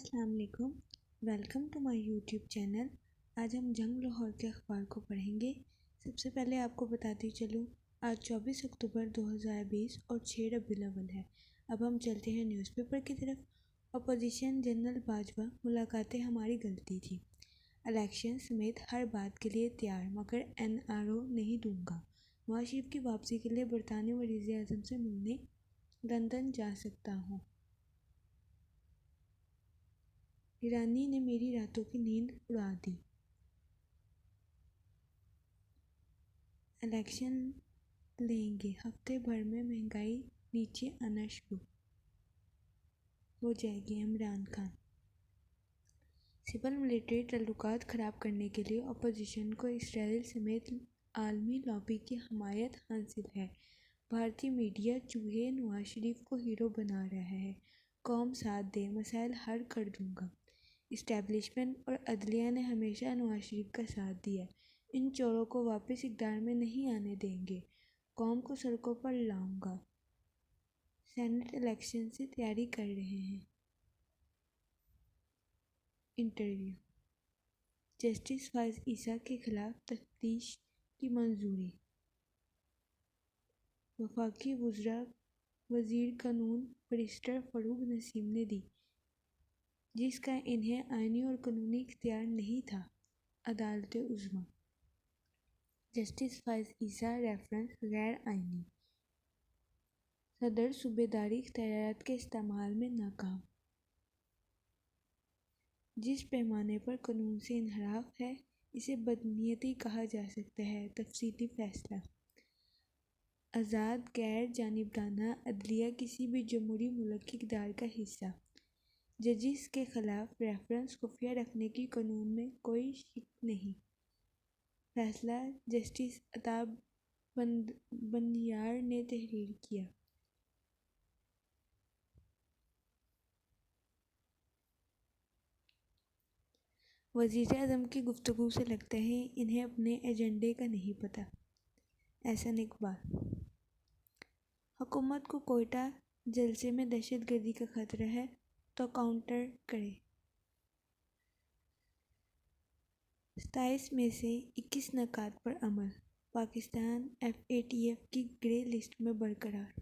السلام علیکم، welcome to my YouTube channel. آج ہم جنگ لاہور کے اخبار کو پڑھیں گے۔ سب سے پہلے آپ کو بتاتی چلوں، آج 24 اکتوبر 2020 اور 6 ربیع الاول ہے۔ اب ہم چلتے ہیں نیوز پیپر کی طرف۔ اپوزیشن جنرل باجوہ، ملاقاتیں ہماری غلطی تھی، الیکشن سمیت ہر بات کے لیے تیار مگر NRO نہیں دوں گا۔ نواز شریف کی واپسی کے لیے برطانوی وزیر اعظم سے ملنے لندن جا سکتا ہوں۔ ایرانی نے میری راتوں کی نیند اڑا دی۔ الیکشن لیں گے، ہفتے بھر میں مہنگائی نیچے آنا شروع ہو جائے گی۔ عمران خان۔ سول ملٹری تعلقات خراب کرنے کے لیے اپوزیشن کو اسرائیل سمیت عالمی لابی کی حمایت حاصل ہے۔ بھارتی میڈیا چوہے نواز شریف کو ہیرو بنا رہا ہے۔ قوم ساتھ دے، مسائل حل کر دوں گا۔ اسٹیبلشمنٹ اور عدلیہ نے ہمیشہ نواز شریف کا ساتھ دیا، ان چوروں کو واپس اقتدار میں نہیں آنے دیں گے۔ قوم کو سڑکوں پر لاؤں گا۔ سینیٹ الیکشن سے تیاری کر رہے ہیں۔ انٹرویو۔ جسٹس فائز عیسیٰ کے خلاف تفتیش کی منظوری۔ وفاقی وزیر قانون بیرسٹر فاروق نسیم نے دی، جس کا انہیں آئینی اور قانونی اختیار نہیں تھا۔ عدالت عظمیٰ۔ جسٹس فائز عیسیٰ ریفرنس غیر آئینی۔ صدر صوبیداری اختیارات کے استعمال میں ناکام۔ جس پیمانے پر قانون سے انحراف ہے، اسے بدنیتی کہا جا سکتا ہے۔ تفصیلی فیصلہ۔ آزاد غیر جانبدارانہ عدلیہ کسی بھی جمہوری ملک کی اقدار کا حصہ۔ ججز کے خلاف ریفرنس خفیہ رکھنے کی قانون میں کوئی شک نہیں۔ فیصلہ جسٹس عطا بندیار نے تحریر کیا۔ وزیر اعظم کی گفتگو سے لگتا ہے انہیں اپنے ایجنڈے کا نہیں پتہ۔ احسن اقبال۔ حکومت کو کوئٹہ جلسے میں دہشت گردی کا خطرہ ہے تو کاؤنٹر کرے۔ 27 میں سے 21 نکات پر عمل۔ پاکستان FATF کی گرے لسٹ میں برقرار۔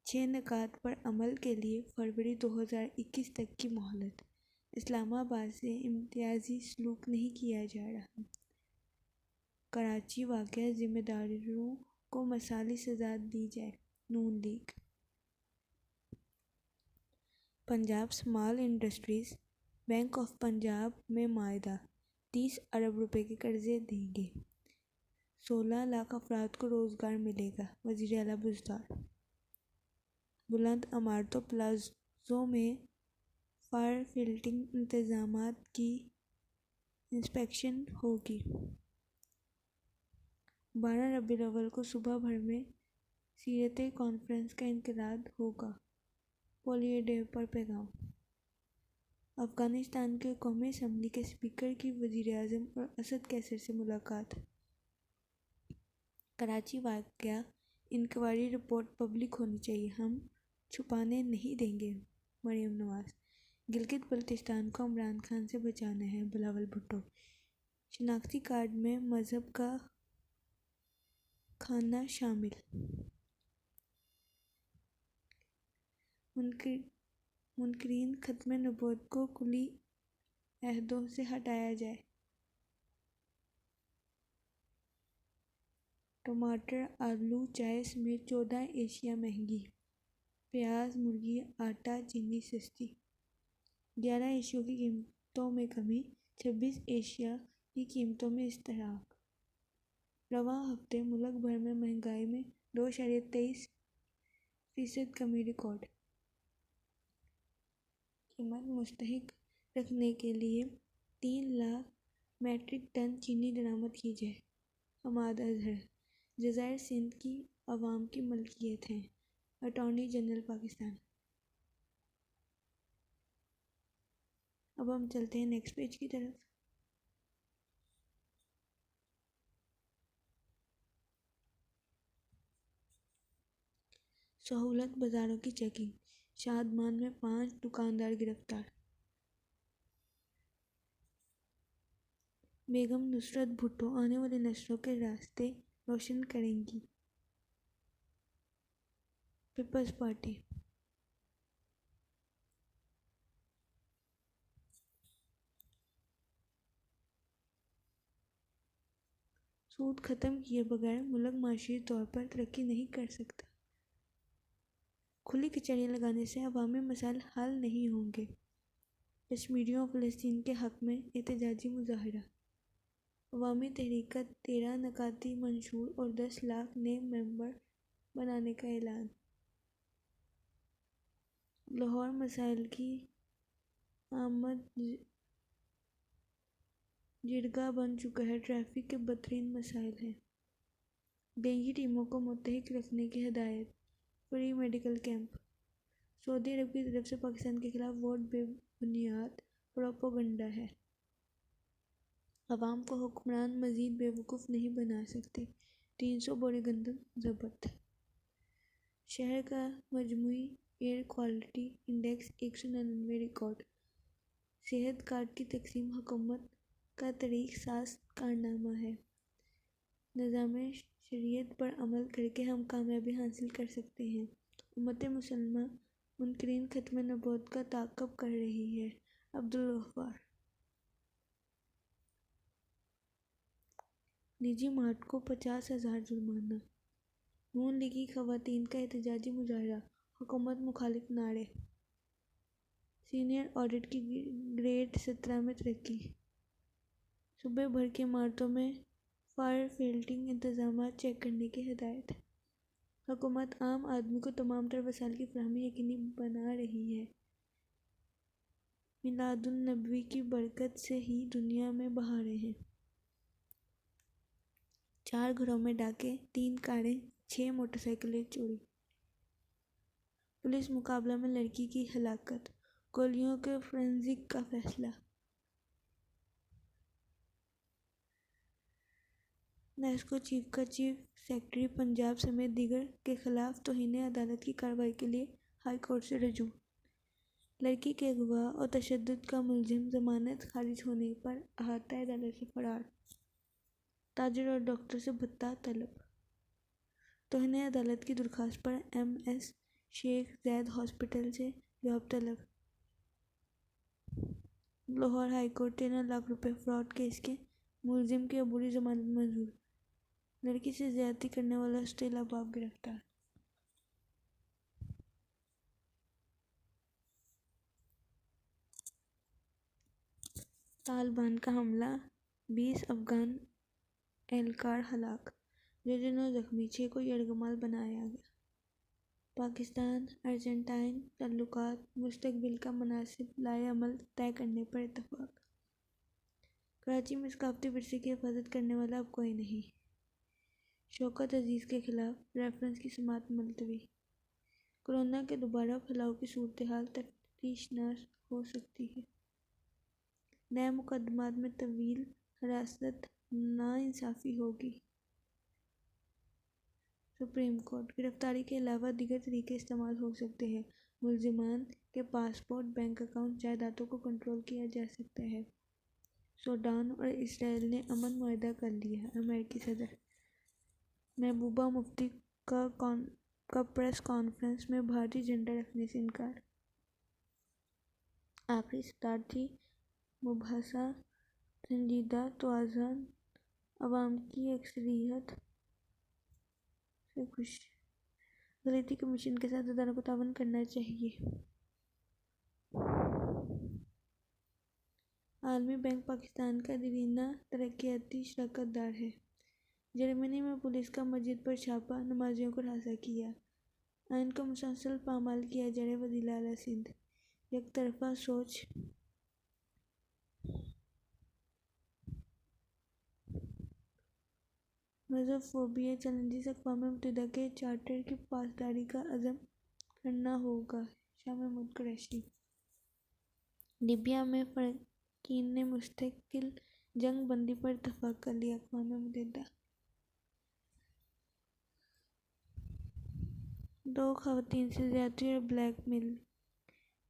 6 نکات پر عمل کے لیے فروری 2021 تک کی مہلت۔ اسلام آباد سے امتیازی سلوک نہیں کیا جا رہا۔ کراچی واقعہ ذمہ داروں کو مثالی سزا دی جائے۔ Noon league. Punjab small industries bank of Punjab میں معاہدہ، 30 ارب روپے کے قرضے دیں گے، 16 لاکھ افراد کو روزگار ملے گا۔ وزیر اعلیٰ بزدار۔ بلند عمارتوں پلازوں میں فائر فائٹنگ انتظامات کی انسپیکشن ہوگی۔ 12 ربیع الاول کو صبح بھر میں سیرت کانفرنس کا انعقاد ہوگا۔ پولیو ڈے پر پیغام۔ افغانستان کے قومی اسمبلی کے اسپیکر کی وزیر اعظم اور اسد کیسر سے ملاقات۔ کراچی واقعہ انکوائری رپورٹ پبلک ہونی چاہیے، ہم چھپانے نہیں دیں گے۔ مریم نواز۔ گلگت بلتستان کو عمران خان سے بچانا ہے، بلاول بھٹو۔ شناختی کارڈ میں مذہب کا کھانا شامل۔ منکرین ختم نبوت کو کلی عہدوں سے ہٹایا جائے۔ ٹماٹر، آلو، چائے سمیت 14 اشیاء مہنگی۔ پیاز، مرغی، آٹا، چینی سستی۔ 11 اشیاء کی قیمتوں میں کمی، 26 اشیاء کی قیمتوں میں اشتراک۔ رواں ہفتے ملک بھر میں مہنگائی میں 2.23% کمی ریکارڈ۔ قیمت مستحکم رکھنے کے لیے 3 لاکھ میٹرک ٹن چینی درآمد کی جائے۔ حماد اظہر۔ جزائر سندھ کی عوام کی ملکیت ہیں، اٹارنی جنرل پاکستان۔ اب ہم چلتے ہیں نیکسٹ پیج کی طرف۔ سہولت بازاروں کی چیکنگ۔ شادمان میں 5 دکاندار گرفتار۔ بیگم نصرت بھٹو آنے والی نسلوں کے راستے روشن کریں گی۔ پیپلز پارٹی۔ سود ختم کیے بغیر ملک معاشی طور پر ترقی نہیں کر سکتا۔ کھلی کچہریاں لگانے سے عوامی مسائل حل نہیں ہوں گے۔ کشمیریوں اور فلسطین کے حق میں احتجاجی مظاہرہ۔ عوامی تحریک کا 13 نکاتی منشور اور 10 لاکھ نئے ممبر بنانے کا اعلان۔ لاہور مسائل کی آمد جرگہ بن چکا ہے۔ ٹریفک کے بدترین مسائل ہیں۔ ڈینگی ٹیموں کو متحد رکھنے کی ہدایت۔ Free medical camp. Saudi Arab کی طرف سے پاکستان کے خلاف ووٹ بے بنیاد پروپیگنڈا ہے۔ عوام کو حکمران مزید بے وقوف نہیں بنا سکتے۔ 300 بوری گندم ضبط۔ شہر کا مجموعی ایئر کوالٹی انڈیکس 199 ریکارڈ۔ صحت کارڈ کی تقسیم حکومت کا طریق ساز کارنامہ ہے۔ نظام شریعت پر عمل کر کے ہم کامیابی حاصل کر سکتے ہیں۔ امت مسلمہ منکرین ختم نبوت کا تعاقب کر رہی ہے۔ عبدالغفار۔ نجی مارٹ کو 50,000 جرمانہ۔ نون لیگی خواتین کا احتجاجی مظاہرہ۔ حکومت مخالف نعرے۔ سینئر آڈٹ کی گریڈ 17 میں ترقی۔ صوبے بھر کی عمارتوں میں فائر فائٹنگ انتظامات چیک کرنے کی ہدایت۔ حکومت عام آدمی کو تمام تر وسائل کی فراہمی یقینی بنا رہی ہے۔ میلاد النبی کی برکت سے ہی دنیا میں بہاریں ہیں۔ 4 گھروں میں ڈاکے، 3 کاریں، 6 موٹر سائیکلیں چوری۔ پولیس مقابلہ میں لڑکی کی ہلاکت۔ گولیوں کے فورینسک کا فیصلہ۔ نیسکو چیف کا چیف سکریٹری پنجاب سمیت دیگر کے خلاف توہین عدالت کی کارروائی کے لیے ہائی کورٹ سے رجوع۔ لڑکی کے اغوا اور تشدد کا ملزم ضمانت خارج ہونے پر احاطہ عدالت سے فرار۔ تاجر اور ڈاکٹر سے بھتہ طلب۔ توہین عدالت کی درخواست پر ایم ایس شیخ زاید ہاسپٹل سے جواب طلب۔ لاہور ہائی کورٹ 13 لاکھ روپے فراڈ کیس کے ملزم کی عبوری ضمانت منظور۔ لڑکی سے زیادتی کرنے والا سوتیلا باپ گرفتار۔ طالبان کا حملہ، 20 افغان اہلکار ہلاک، درجنوں زخمی، 6 کو یرغمال بنایا گیا۔ پاکستان ارجنٹائن تعلقات مستقبل کا مناسب لائحہ عمل طے کرنے پر اتفاق۔ کراچی میں ثقافتی ورثے کی حفاظت کرنے والا اب کوئی نہیں۔ شوکت عزیز کے خلاف ریفرنس کی سماعت ملتوی۔ کورونا کے دوبارہ پھیلاؤ کی صورتحال تشویشناک ہو سکتی ہے۔ نئے مقدمات میں طویل حراست ناانصافی ہوگی۔ Supreme court. گرفتاری کے علاوہ دیگر طریقے استعمال ہو سکتے ہیں۔ ملزمان کے پاسپورٹ، بینک اکاؤنٹ، جائیدادوں کو کنٹرول کیا جا سکتا ہے۔ سوڈان اور اسرائیل نے امن معاہدہ کر لیا۔ امریکی صدر محبوبہ مفتی کا پریس کانفرنس میں بھارتی جھنڈا رکھنے سے انکار۔ آخری صدارتی مباحثہ سنجیدہ توازن عوام کی اکثریت سے خوش۔ اقلیتی کمیشن کے ساتھ اداروں کو تعاون کرنا چاہیے۔ عالمی بینک پاکستان کا دیرینہ ترقیاتی شراکت دار ہے۔ جرمنی میں پولیس کا مسجد پر چھاپہ، نمازیوں کو ہراساں کیا۔ آئین کا مسلسل پامال کیا جا رہا ہے۔ وزیر اعلیٰ سندھ۔ یک طرفہ سوچ مذہب فوبیا چیلنجز اقوام متحدہ کے چارٹر کی پاسداری کا عزم کرنا ہوگا۔ شاہ محمود قریشی۔ لیبیا میں فریقین نے مستقل جنگ بندی پر اتفاق کر لیا۔ اقوام متحدہ۔ 2 خواتین سے زیادتی اور بلیک میل۔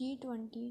G20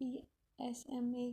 PSMA